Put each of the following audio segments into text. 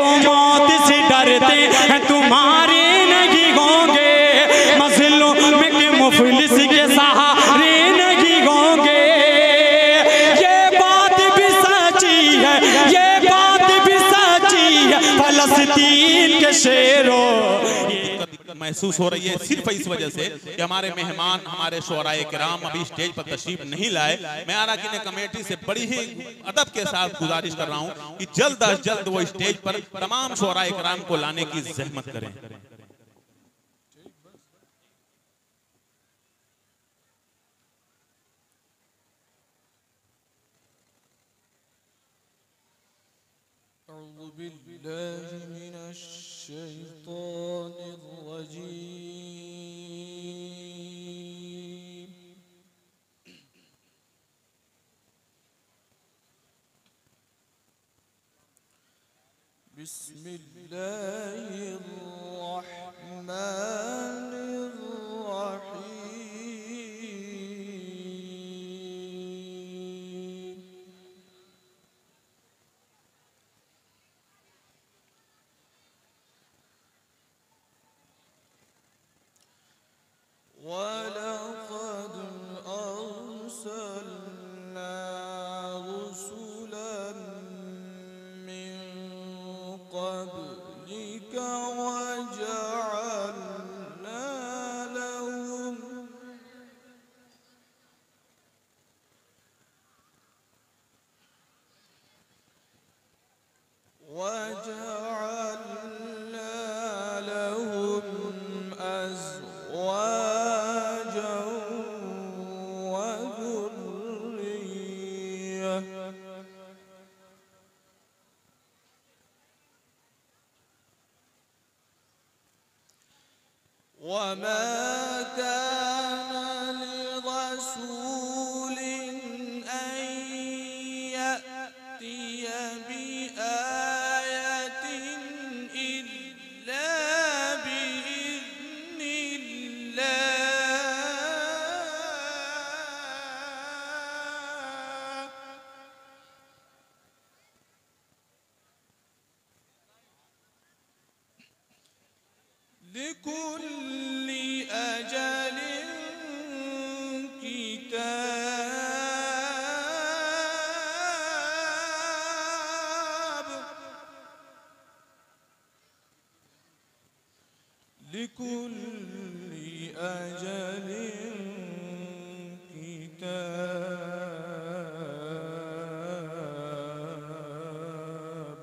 जो मौत से डरते हैं तुम्हारे नहीं होंगे, मज़लूम के मुफलिस के सहारे नहीं होंगे। ये बात भी सच्ची है, ये बात भी सच्ची है, फलस्तीन के शेरों महसूस हो रही है सिर्फ इस वजह से कि हमारे मेहमान, हमारे शुअराए किराम अभी स्टेज पर तशरीफ नहीं लाए। मैं अराकीन कमेटी से बड़ी ही अदब के साथ गुजारिश कर रहा हूं कि जल्द अज जल्द वो स्टेज पर तमाम शुअराए किराम को लाने की जहमत करें। बिस्मिल्लाहिर्रहमानिर्रहीम। वलक़द अर्सलना रुसुलन मिन क़ब्लिक वजअलना लहुम أزواجا وذرية وما كان لرسول أن يأتي بآية إلا بإذن الله لكل أجل كتاب لكل أجل كتاب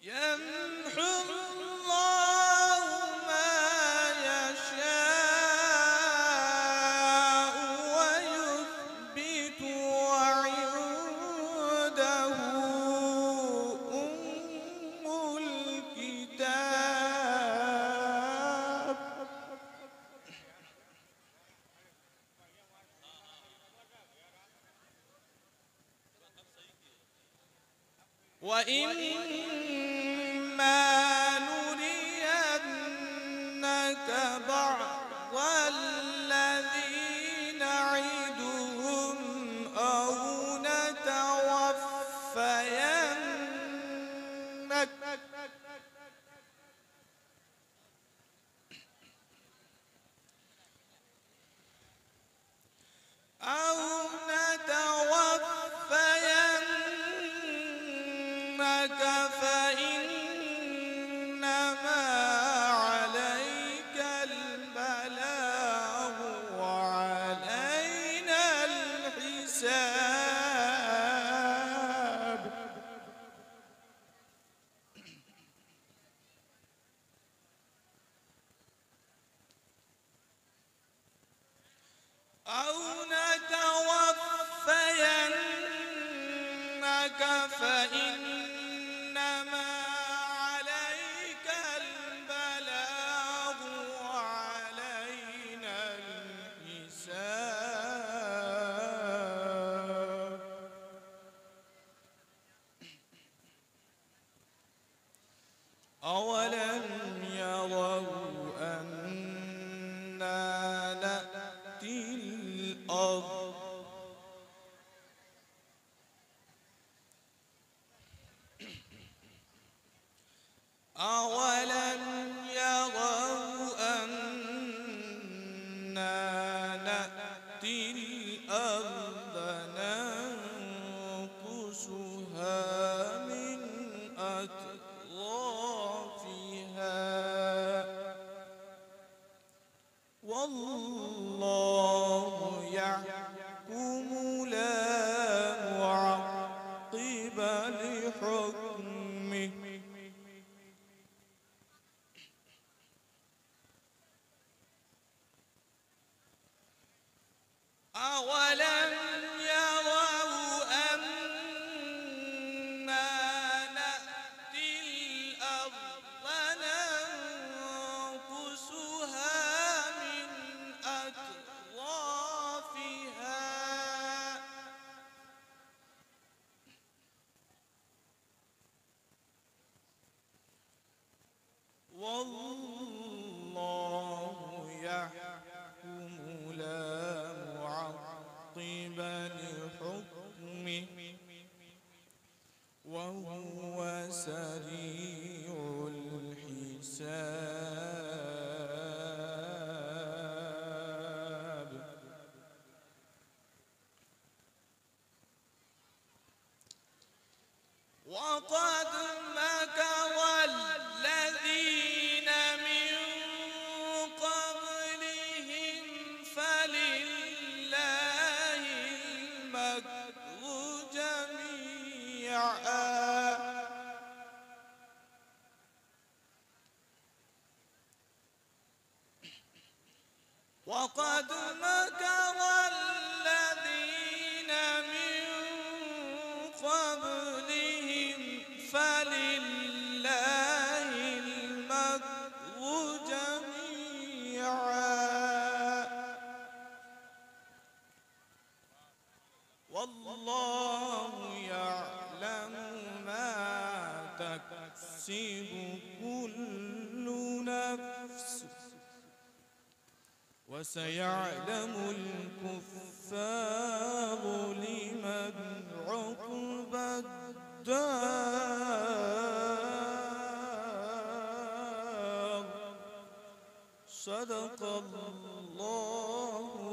يمحو الله ما يشاء ويثبت وعنده أم الكتاب وإما نرينك بعض الذي نعدهم أو نتوفينك فإنما عليك البلاغ وعلينا الحساب أو نتوفينك فإنما عليك البلاغ وعلينا الحساب أولم يروا أنا نأتي الأرض الأرض ننقصها من أطرافها والله يحكم لا معقب لحكمه أولم يروا أنا نأتي الأرض ننقصها من أطرافها والله يحكم لا معقب لحكمه وهو سريع الحساب وقد مكر الذين من قبلهم فلله المكر جميعا وقد مكر الذين من قبلهم فلله المكر جميعا والله يعلم ما تكسب كل نفس وسيعلم الكفار لمن عقبى الدار صدق الله